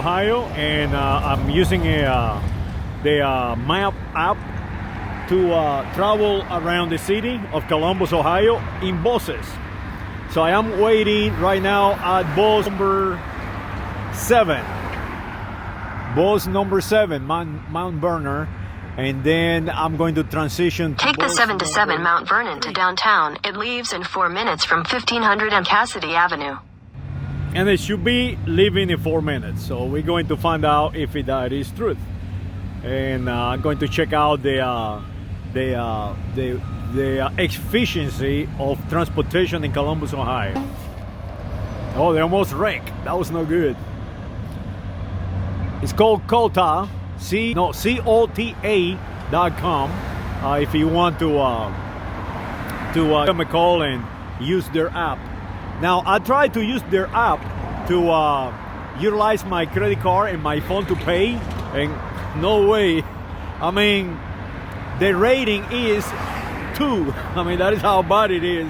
Ohio, and I'm using the map app to travel around the city of Columbus, Ohio in buses. So I am waiting right now at bus number 7. Bus number 7, Mount Vernon. And then I'm going to transition to Take the 7-7 Mount Vernon to downtown. It leaves in 4 minutes from 1500 and Cassidy Avenue. And it should be leaving in 4 minutes. So we're going to find out if that is truth. And I'm going to check out the efficiency of transportation in Columbus, Ohio. Oh, they almost wrecked. That was no good. It's called Cota. COTA.com. If you want to give them a call and use their app. Now I tried to use their app to utilize my credit card and my phone to pay, and no way. I mean, the rating is 2. I mean, that is how bad it is.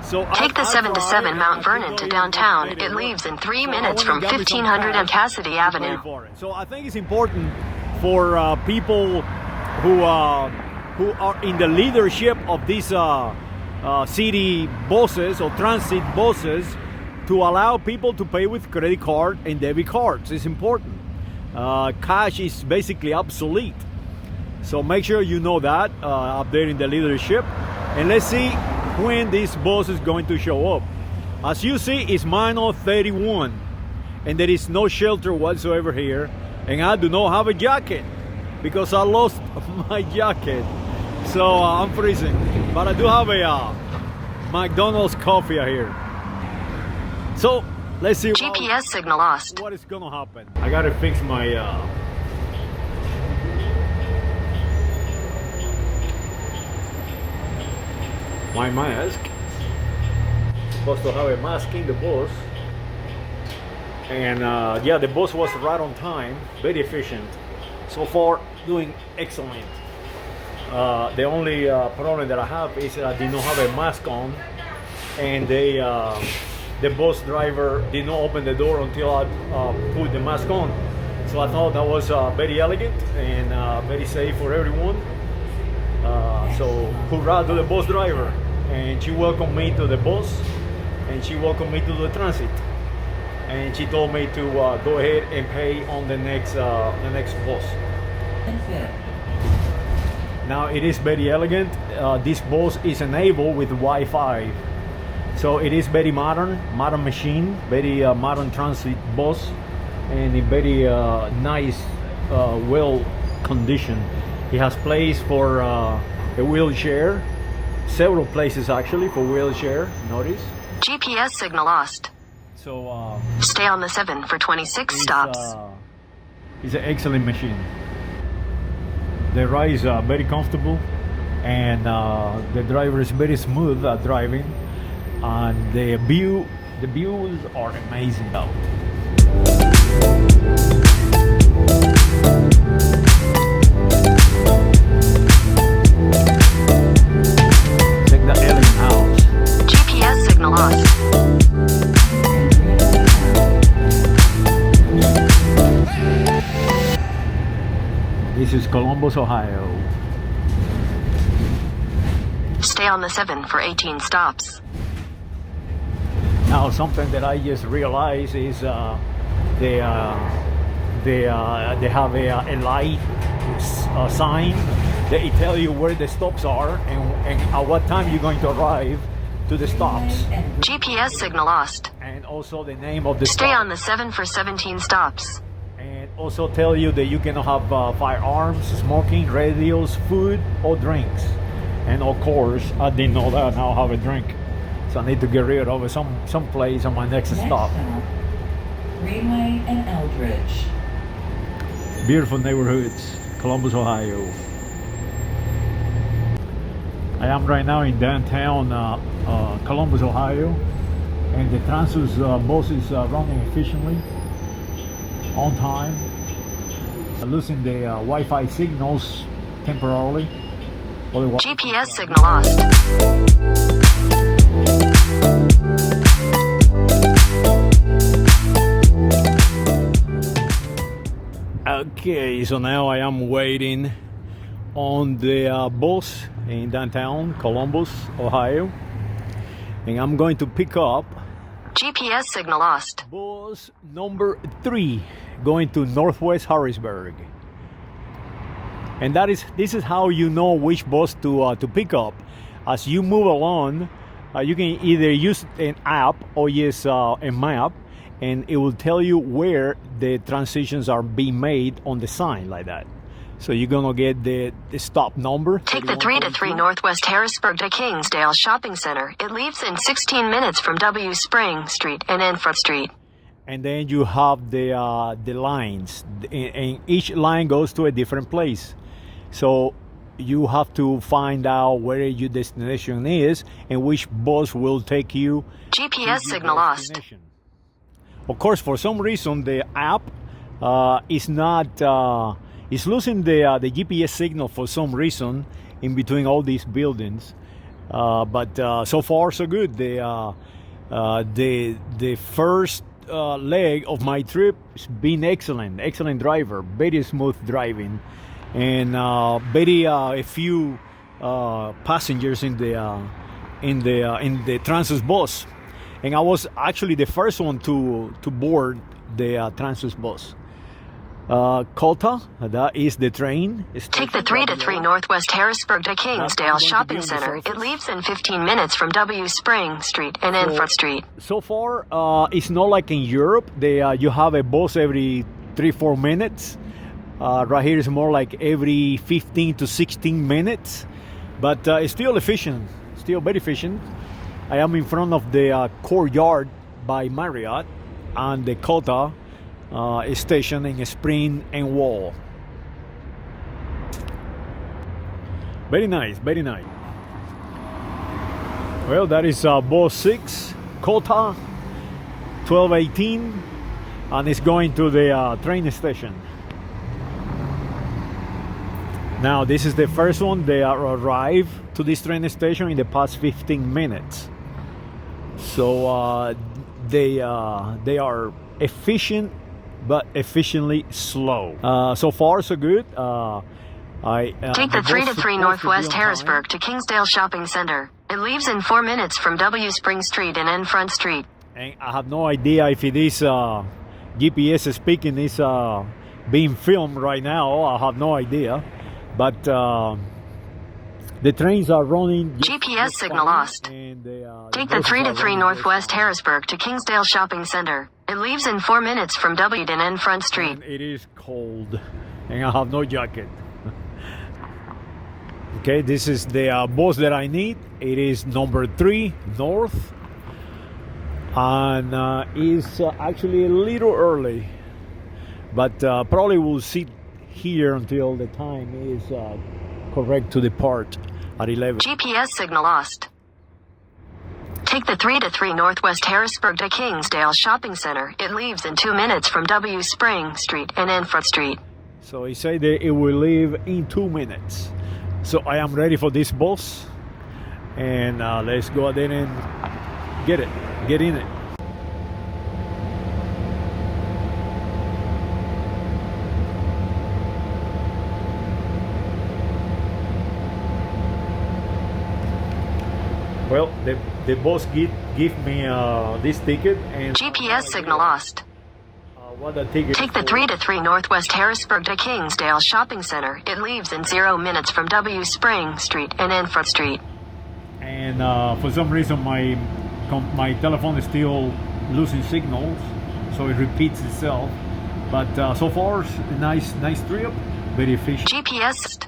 So take the 7-7 Mount Vernon to downtown. It leaves in 3 minutes from 1500 and Cassidy Avenue. So I think it's important for people who are in the leadership of these city buses or transit buses to allow people to pay with credit card and debit cards. It's important. Cash is basically obsolete. So make sure you know that up there in the leadership. And let's see when this bus is going to show up. As you see, it's minus 31 and there is no shelter whatsoever here, and I do not have a jacket because I lost my jacket, so I'm freezing. But I do have a McDonald's coffee here. So let's see GPS signal lost. What is gonna happen. I gotta fix my my mask. Supposed to have a mask in the bus, and yeah, the bus was right on time, very efficient. So far, doing excellent. The only problem that I have is that I did not have a mask on, and the bus driver did not open the door until I put the mask on. So I thought that was very elegant and very safe for everyone. So hurrah to the bus driver, and she welcomed me to the bus, and she welcomed me to the transit, and she told me to go ahead and pay on the next bus. Now it is very elegant. This bus is enabled with Wi-Fi, so it is very modern machine, very modern transit bus, and a very nice, well conditioned. It has place for a wheelchair, several places actually for wheelchair. Notice. GPS signal lost. So stay on the 7 for 26 stops. It's an excellent machine. The ride is very comfortable, and the driver is very smooth at driving, and the views are amazing out. Check the alien house. GPS signal lost. This is Columbus, Ohio. Stay on the 7 for 18 stops. Now, something that I just realized is they have a light sign. They tell you where the stops are and at what time you're going to arrive to the stops. GPS signal lost. And also the name of the Stay stop. on the 7 for 17 stops. And also tell you that you cannot have firearms, smoking, radios, food, or drinks. And of course, I didn't know that. Now I have a drink, so I need to get rid of some place on my next stop. Greenway and Eldridge. Beautiful neighborhoods, Columbus, Ohio. I am right now in downtown Columbus, Ohio, and the transit bus is running efficiently, on time, losing the Wi-Fi signals temporarily. GPS signal lost. Okay, so now I am waiting on the bus in downtown Columbus, Ohio, and I'm going to pick up GPS signal lost. bus number 3 going to Northwest Harrisburg. And this is how you know which bus to pick up. As you move along, you can either use an app or use a map, and it will tell you where the transitions are being made on the sign like that. So you're gonna get the stop number. Take the 3-3 Northwest Harrisburg to Kingsdale Shopping Center. It leaves in 16 minutes from W Spring Street and Infant Street. And then you have the lines, and each line goes to a different place. So you have to find out where your destination is and which bus will take you. GPS signal lost. Of course, for some reason, the app is not. It's losing the GPS signal for some reason in between all these buildings. But so far, so good. The first leg of my trip has been excellent. Excellent driver, very smooth driving, and very a few passengers in the Transys bus. And I was actually the first one to board the Transys bus. Cota, that is the train. Take the 3-3 Northwest Harrisburg to Kingsdale Shopping Center. It leaves in 15 minutes from W Spring Street and Infant Street. So far, it's not like in Europe. You have a bus every 3-4 minutes. Right here is more like every 15 to 16 minutes. But it's still efficient, still very efficient. I am in front of the Courtyard by Marriott and the Cota station in Spring and Wall. Very nice, very nice. Well, that is bus 6, Cota 1218, and it's going to the train station. Now, this is the first one. They arrived to this train station in the past 15 minutes. So they are efficient, but efficiently slow. So far, so good. Take the 3-3 Northwest Harrisburg to Kingsdale Shopping Center. It leaves in 4 minutes from W Spring Street and Infant Street. And I have no idea if it is GPS speaking is being filmed right now. I have no idea. But the trains are running. GPS signal lost. And Take the 3-3 Northwest Harrisburg to Kingsdale Shopping Center. It leaves in 4 minutes from W and Infant Street. And it is cold, and I have no jacket. Okay, this is the bus that I need. It is number 3 North, and is actually a little early, but probably will sit here until the time is correct to depart at 11. GPS signal lost. Take the 3-3 Northwest Harrisburg to Kingsdale Shopping Center. It leaves in 2 minutes from W Spring Street and Infant Street. So he said that it will leave in 2 minutes. So I am ready for this bus, and let's go ahead and get in it. Well, the boss give me this ticket and GPS signal lost. what the ticket. Take the 3-3 Northwest Harrisburg to Kingsdale Shopping Center. It leaves in 0 minutes from W Spring Street and Infant Street. And for some reason my telephone is still losing signals, so it repeats itself. But so far, nice trip, very efficient. GPS.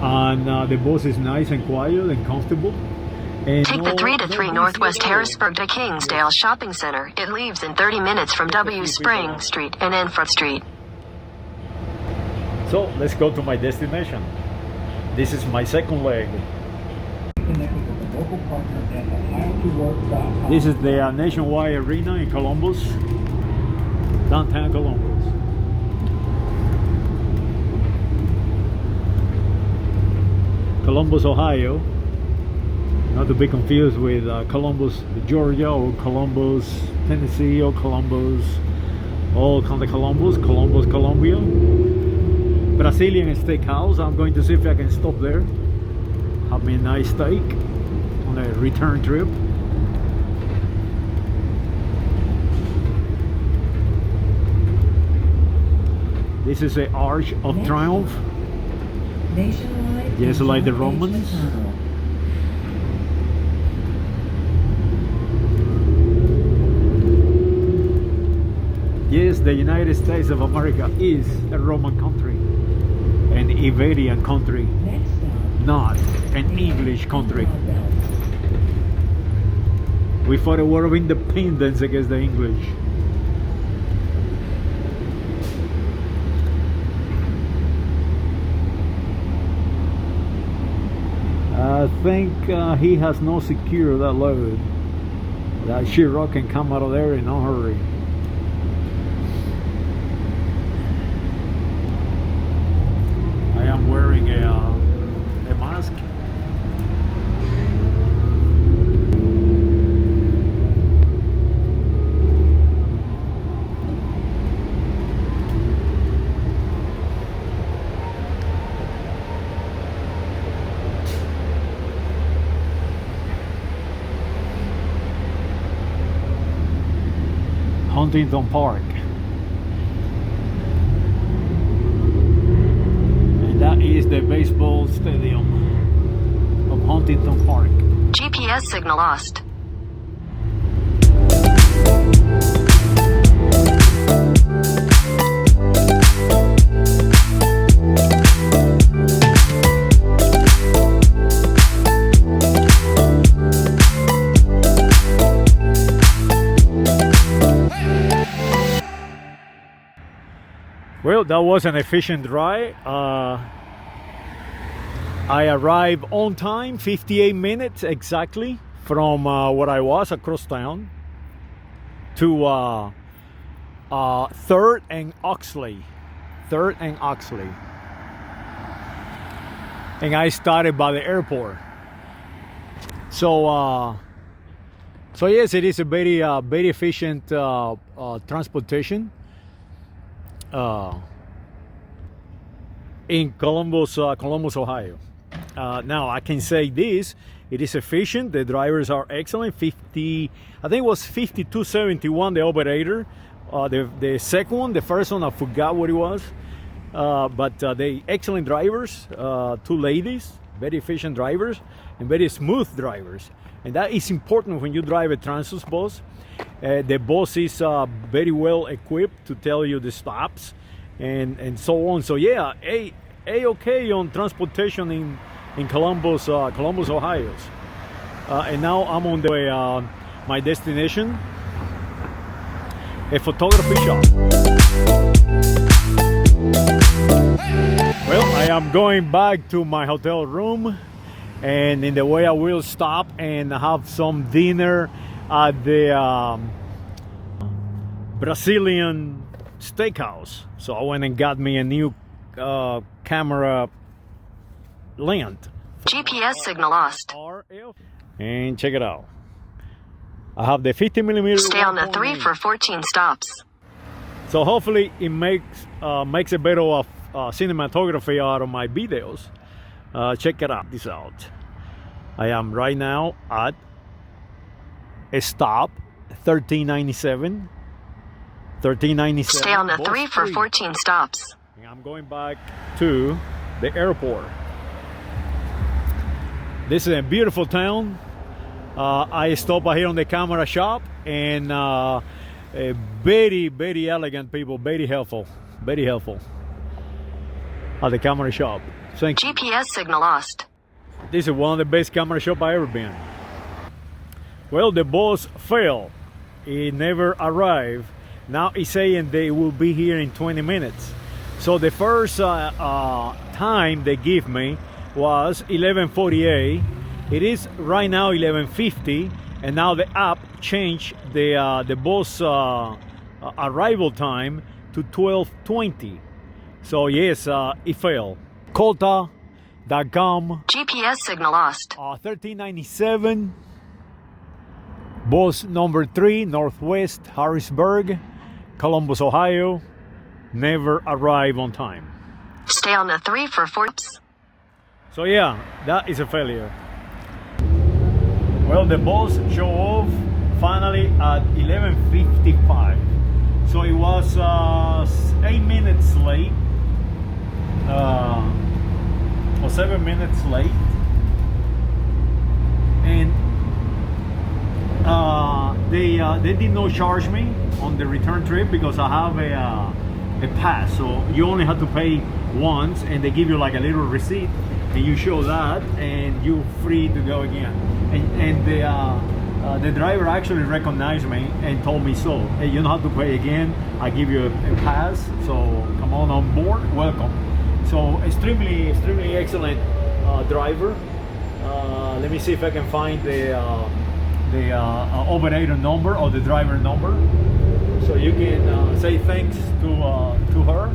And the bus is nice and quiet and comfortable. And Take the 3-3 Northwest Harrisburg to Kingsdale Shopping Center. It leaves in 30 minutes from W Spring Street and Infant Street. So let's go to my destination. This is my second leg. This is the Nationwide Arena in Columbus, downtown Columbus. Columbus, Ohio. Not to be confused with Columbus, Georgia, or Columbus, Tennessee, or Columbus, all kind of Columbus, Colombia. Brazilian steakhouse. I'm going to see if I can stop there. Have me a nice steak on a return trip. This is the Arch of Triumph. Nationwide. Just like the Romans. Yes, the United States of America is a Roman country, an Iberian country, Next stop. not an English country. We fought a war of independence against the English. I think he has no secure that load. That Chirac can come out of there in no hurry. I am wearing a mask. Huntington Park. And that is the baseball stadium of Huntington Park. GPS signal lost. Well, that was an efficient ride. I arrived on time, 58 minutes exactly from where I was across town to 3rd and Oxley. 3rd and Oxley. And I started by the airport. So yes, it is a very efficient transportation. In Columbus, Ohio. Now I can say this: it is efficient. The drivers are excellent. I think it was 5271. The operator, the second one, the first one I forgot what it was, but they excellent drivers. Two ladies, very efficient drivers, and very smooth drivers. And that is important when you drive a transit bus. The bus is very well equipped to tell you the stops and so on. So yeah, okay on transportation in Columbus, Ohio. And now I'm on the way, my destination, a photography shop. Well, I am going back to my hotel room, and in the way I will stop and have some dinner at the Brazilian steakhouse. So I went and got me a new camera lens. GPS signal lost. And check it out. I have the 50mm. Stay on the 3 for 14 stops. So hopefully it makes a bit of cinematography out of my videos. Check it out. This out. I am right now at a stop 1397. Stay on the 3 for 14 stops. And I'm going back to the airport. This is a beautiful town. I stopped here on the camera shop, and very elegant people, very helpful at the camera shop. Thank you. GPS signal lost. This is one of the best camera shop I ever been. Well, the bus failed. It never arrived. Now it's saying they will be here in 20 minutes. So the first time they give me was 11:48. It is right now 11:50, and now the app changed the bus arrival time to 12:20. So yes, it failed. Cota, GPS signal lost. 1397. Bus number 3, Northwest Harrisburg, Columbus, Ohio. Never arrive on time. Stay on the 3 for 4. So yeah, that is a failure. Well, the bus show off finally at 11:55. So it was 8 minutes late, or 7 minutes late, and they did not charge me on the return trip because I have a pass. So you only have to pay once, and they give you like a little receipt, and you show that, and you're free to go again. And the driver actually recognized me and told me so. Hey, you don't have to pay again. I give you a pass, so come on board. Welcome. So extremely excellent driver. Let me see if I can find the operator number or the driver number, so you can say thanks to her.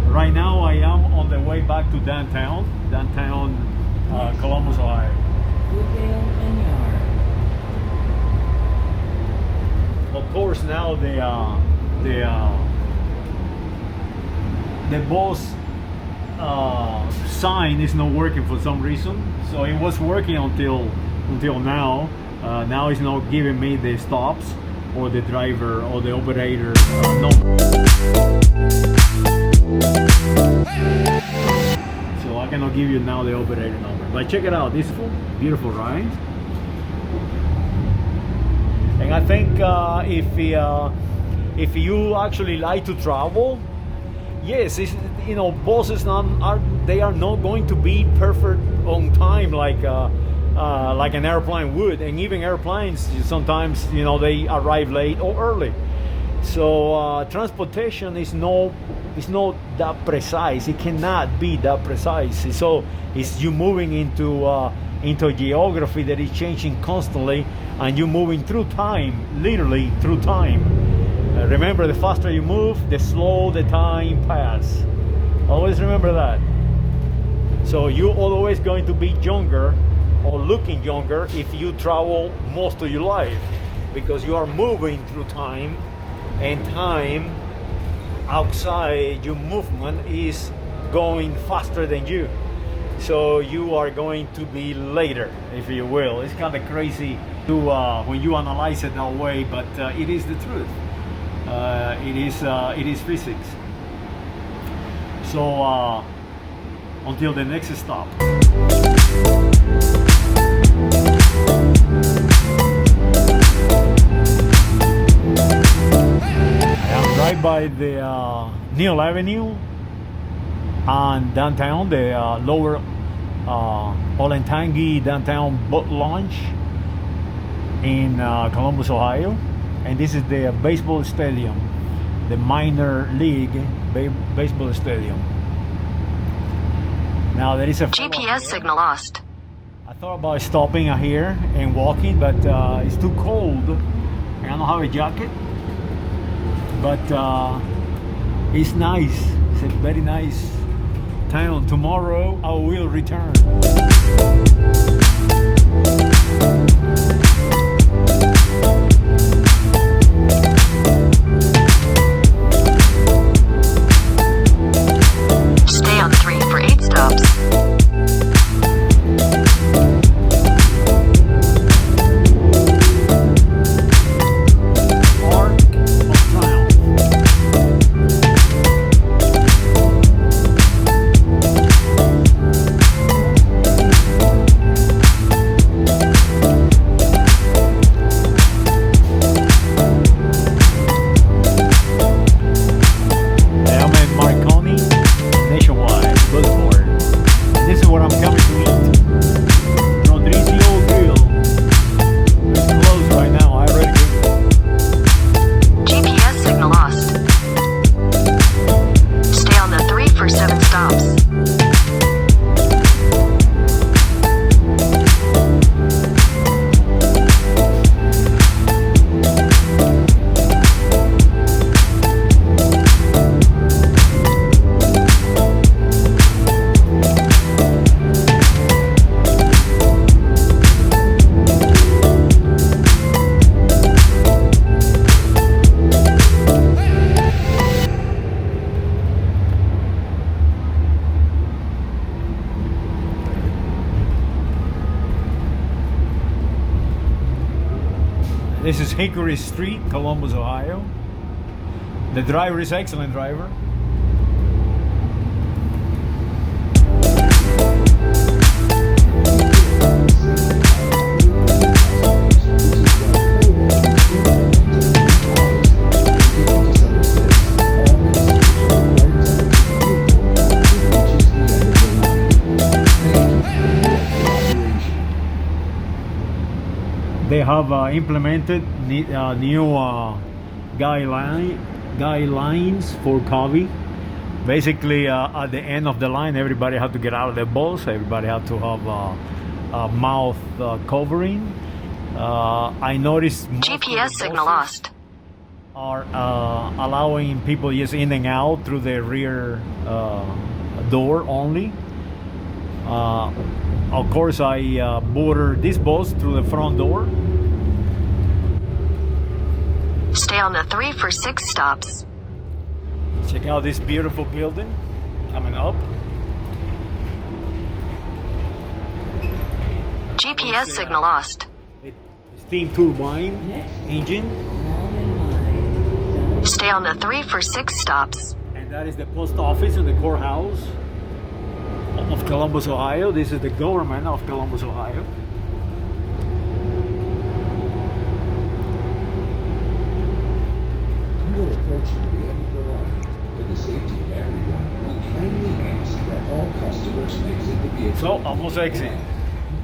Right now I am on the way back to downtown Columbus, Ohio. Woodville and Yard. Of course, now the bus sign is not working for some reason. So it was working until now. Now it's not giving me the stops or the driver or the operator number. So I cannot give you now the operator number. But check it out. This is beautiful, right? And I think if you actually like to travel, yes, buses they are not going to be perfect on time like an airplane would, and even airplanes sometimes they arrive late or early. So transportation is not that precise. It cannot be that precise. So it's you moving into a geography that is changing constantly, and you're moving through time, literally through time. Remember, the faster you move, the slower the time pass. Always remember that. So you're always going to be younger or looking younger if you travel most of your life, because you are moving through time, and time outside your movement is going faster than you. So you are going to be later, if you will. It's kind of crazy to when you analyze it that way, but it is the truth. It is physics. So until the next stop. I am right by the Neal Avenue and downtown, the lower Olentangy downtown boat launch in Columbus, Ohio. And this is the baseball stadium, the minor league baseball stadium. Now there is a GPS signal lost. I thought about stopping here and walking, but it's too cold and I don't have a jacket. But it's nice. It's a very nice town. Tomorrow I will return. Stay on 3 for 8 stops. Hickory Street, Columbus, Ohio. The driver is excellent driver. They have implemented new guidelines for COVID. Basically, at the end of the line, everybody had to get out of their bus. Everybody had to have a mouth covering. I noticed most GPS of the signal buses lost. are allowing people just in and out through the rear door only. Of course, I boarded this bus through the front door. Stay on the 3 for 6 stops. Check out this beautiful building coming up. GPS signal lost. Steam turbine engine. Stay on the 3 for 6 stops. And that is the post office and the courthouse of Columbus, Ohio. This is the government of Columbus, Ohio. You are approaching the end of the line. For the safety of everyone, we kindly ask that all customers exit the vehicle. So, almost exit.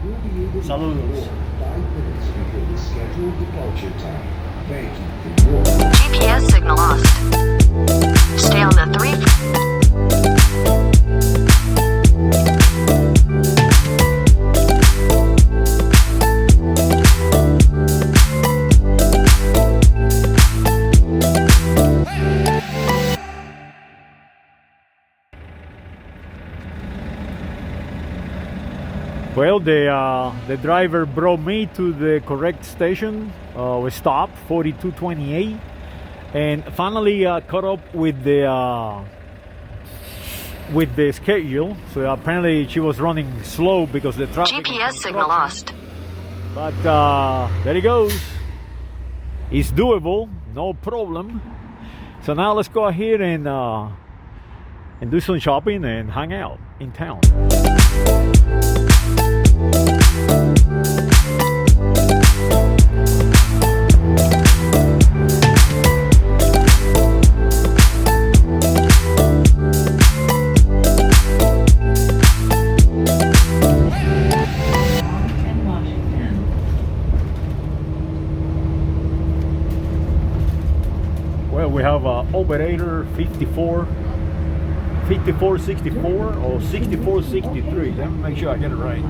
You will be able to Saludos. board 5 minutes before the scheduled departure time. Thank you for your GPS signal lost. Stay on the 3 Well, the driver brought me to the correct station. We stopped 4228, and finally caught up with the schedule. So apparently she was running slow because the traffic. GPS signal lost. But there it goes. It's doable, no problem. So now let's go ahead and do some shopping and hang out in town. Well, we have operator 5464 or 6463. Let me make sure I get it right.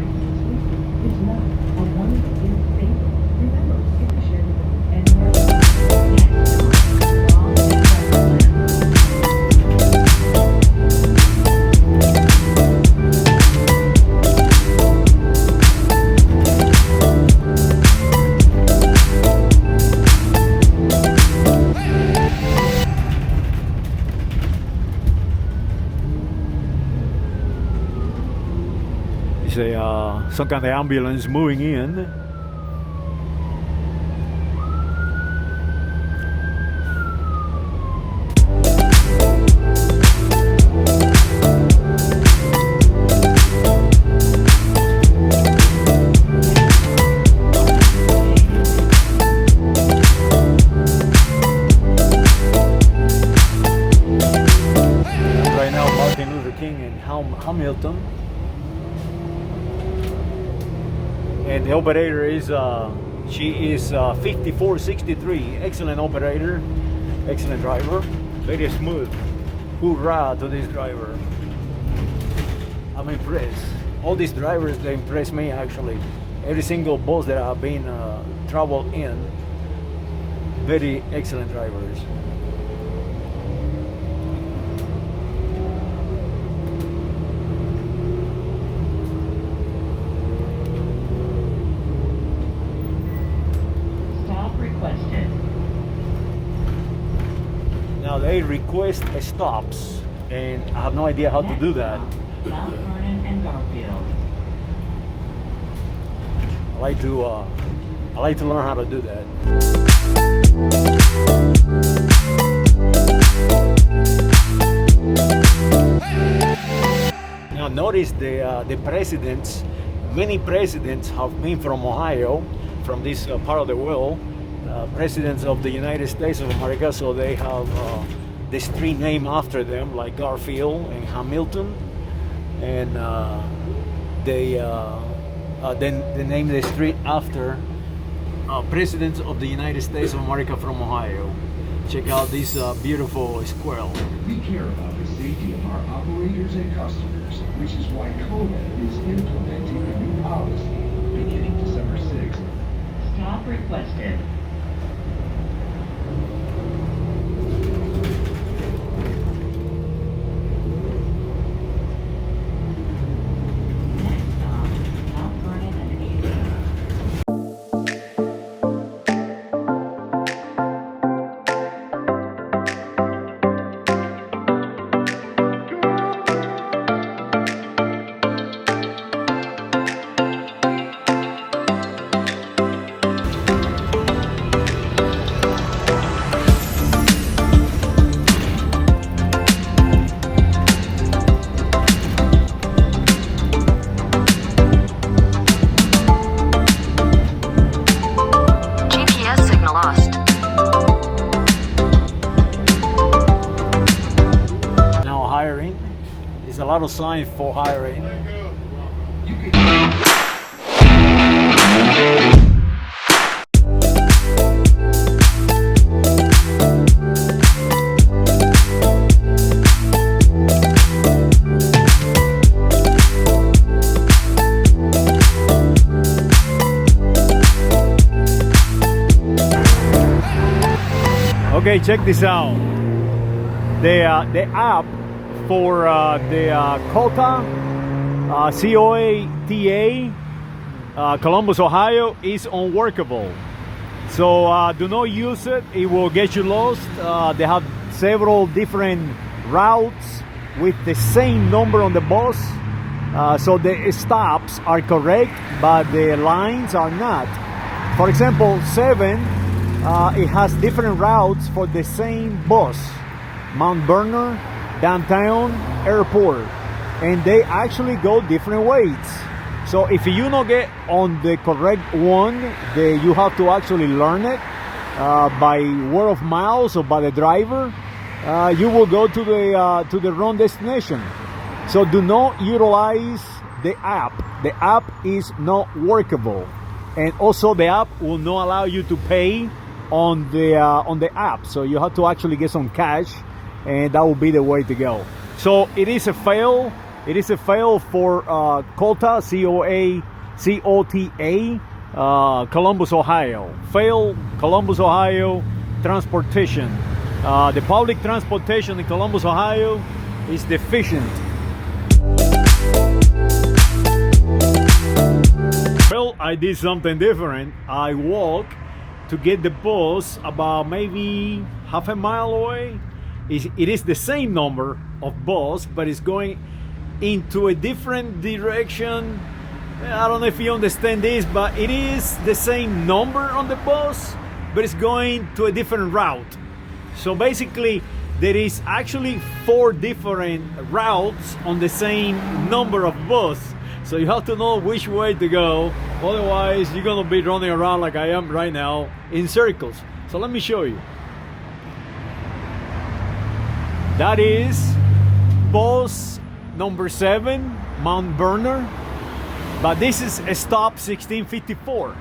Some kind of ambulance moving in. Right now, Martin Luther King in Hamilton. And the operator is she is 5463. Excellent operator, excellent driver, very smooth. Hoorah to this driver. I'm impressed. All these drivers, they impress me actually. Every single bus that I've been traveled in, very excellent drivers. Now they request stops, and I have no idea how to do that. Mount Vernon and Garfield. I like to I like to learn how to do that. Now notice the presidents, many presidents have been from Ohio, from this part of the world, presidents of the United States of America, so they have the street name after them, like Garfield and Hamilton, and they name the street after presidents of the United States of America from Ohio. Check out this beautiful squirrel. We care about the safety of our operators and customers, which is why Cota is implementing a new policy beginning December 6th. Stop requested. Next stop, Mount Vernon and East. GPS signal lost. Now hiring. There's a lot of signs for hiring. Okay, check this out. The app for the Cota, COATA, Columbus, Ohio, is unworkable. So do not use it. It will get you lost. They have several different routes with the same number on the bus. So the stops are correct, but the lines are not. For example, 7. It has different routes for the same bus, Mount Vernon, downtown, airport, and they actually go different ways. So if you don't get on the correct one, you have to actually learn it by word of mouth or by the driver. You will go to the wrong destination. So do not utilize the app. The app is not workable, and also the app will not allow you to pay on the app, so you have to actually get some cash, and that will be the way to go. So it is a fail. It is a fail for Cota, COTA, Columbus, Ohio. Fail Columbus, Ohio transportation. The public transportation in Columbus, Ohio is deficient. Well, I did something different. I walked to get the bus about maybe half a mile away. It is the same number of bus, but it's going into a different direction. I don't know if you understand this, but it is the same number on the bus, but it's going to a different route. So basically, there is actually 4 different routes on the same number of bus. So you have to know which way to go. Otherwise, you're gonna be running around like I am right now in circles. So let me show you. That is bus number 7, Mount Vernon. But this is a stop 1654.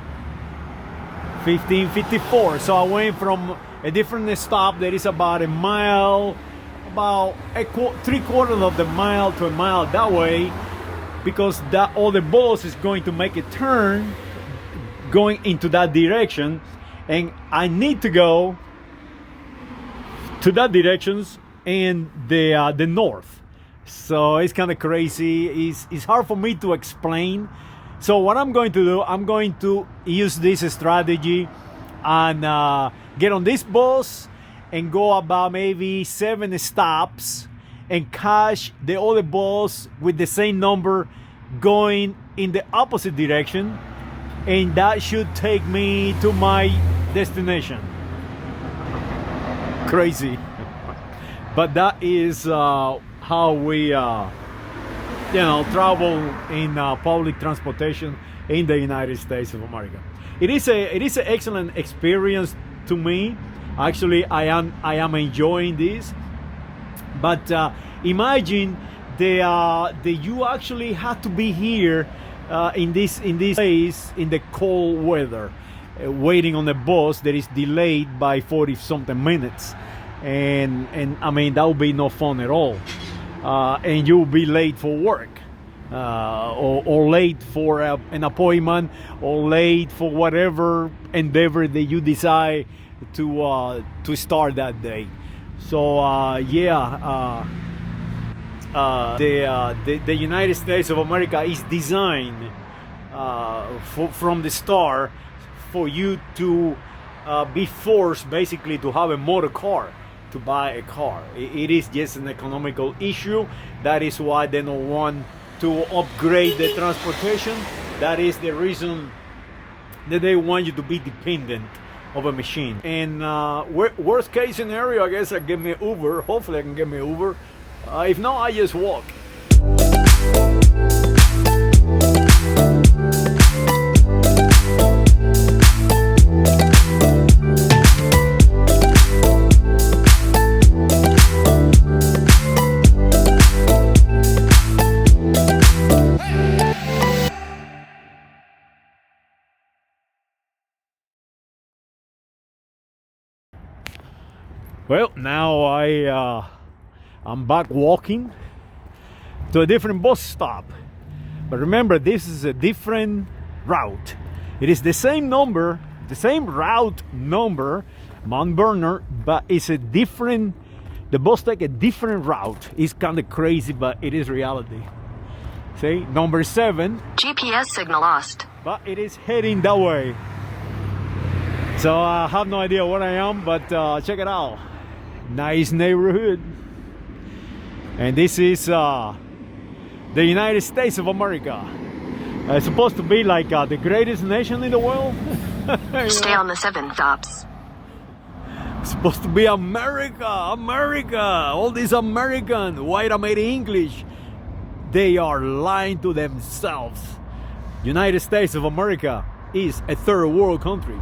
1554. So I went from a different stop that is about a mile, about 3/4 of the mile to a mile that way, because that all the bus is going to make a turn going into that direction, and I need to go to that directions and the north. So it's kind of crazy. It's hard for me to explain. So what I'm going to do, I'm going to use this strategy and get on this bus and go about maybe 7 stops and catch the other bus with the same number going in the opposite direction. and that should take me to my destination. Crazy, but that is how we travel in public transportation in the United States of America. It is an excellent experience to me. Actually, I am enjoying this. But imagine you actually have to be here in this place in the cold weather, waiting on the bus that is delayed by 40 something minutes, and I mean that would be no fun at all. And you'll be late for work, or late for an appointment, or late for whatever endeavor that you decide to start that day. So the United States of America is designed from the start for you to be forced basically to have a motor car, to buy a car. It is just an economical issue. That is why they don't want to upgrade the transportation. That is the reason that they want you to be dependent of a machine. And worst case scenario, I guess I get me Uber. Hopefully I can get me Uber. If not, I just walk. Well, now I'm back walking to a different bus stop. But remember, this is a different route. It is the same number, the same route number, Mount Vernon, but it's a different, the bus take a different route. It's kind of crazy, but it is reality. See, number 7. GPS signal lost. But it is heading that way. So I have no idea where I am, but check it out. Nice neighborhood. And this is the United States of America. It's supposed to be like the greatest nation in the world. Stay on the 7 stops. It's supposed to be America, America. All these American, white American English, they are lying to themselves. United States of America is a third world country.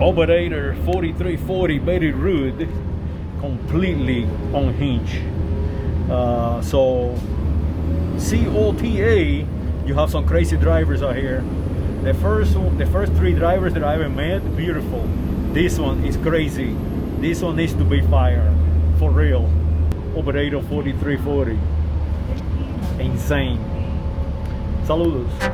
Operator 4340, very rude, completely unhinged. So Cota, you have some crazy drivers out here. The first 3 drivers that I ever met, beautiful. This one is crazy. This one needs to be fired, for real. Operator 4340, insane. Saludos.